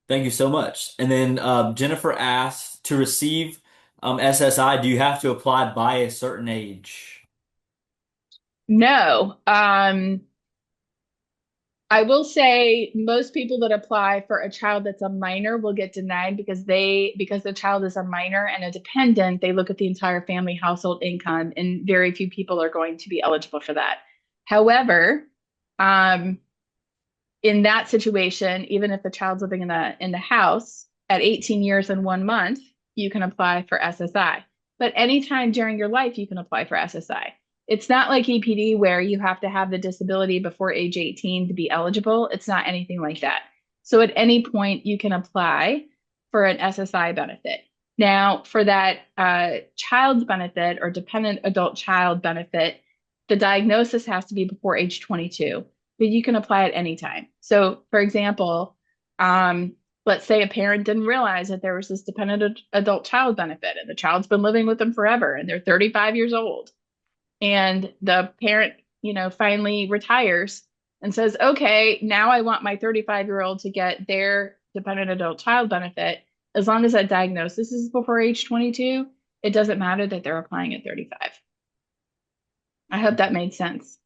Thank you so much. And then Jennifer asked, to receive SSI, do you have to apply by a certain age? No. I will say most people that apply for a child that's a minor will get denied because the child is a minor and a dependent, they look at the entire family household income, and very few people are going to be eligible for that. However, um, in that situation, even if the child's living in the house at 18 years and 1 month, you can apply for SSI. But anytime during your life, you can apply for SSI. It's not like EPD where you have to have the disability before age 18 to be eligible. It's not anything like that. So at any point, you can apply for an SSI benefit. Now, for that child's benefit or dependent adult child benefit, the diagnosis has to be before age 22, but you can apply at any time. So, for example, let's say a parent didn't realize that there was this dependent adult child benefit, and the child's been living with them forever, and they're 35 years old, and the parent, finally retires and says, "Okay, now I want my 35-year-old to get their dependent adult child benefit." As long as that diagnosis is before age 22, it doesn't matter that they're applying at 35. I hope that made sense.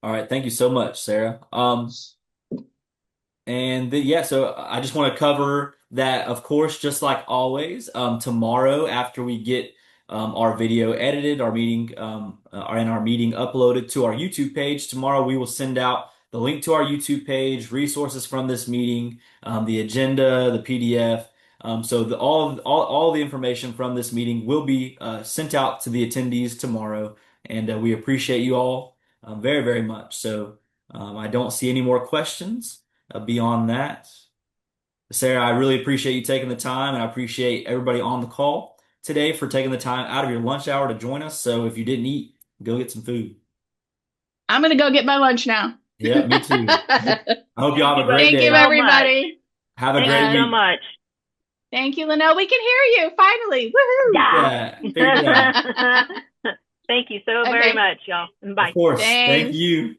All right. Thank you so much, Sarah. Yeah, so I just want to cover that, of course, just like always, tomorrow after we get our video edited, our meeting uploaded to our YouTube page, tomorrow we will send out the link to our YouTube page, resources from this meeting, the agenda, the PDF. So all the information from this meeting will be sent out to the attendees tomorrow, and we appreciate you all very, very much. So I don't see any more questions beyond that. Sarah, I really appreciate you taking the time, and I appreciate everybody on the call today for taking the time out of your lunch hour to join us. So if you didn't eat, Go get some food. I'm gonna go get my lunch now. Yeah, me too. I hope y'all Thank have you a great both Thank you, day. so much. everybody. Have a Thank you great so Yeah. week. much. Thank you, Linnell. We can hear you finally. Woohoo! Yeah. Yeah, figured it out. Thank you so very Okay. much, y'all. Of Bye. course. Thank Thanks. you.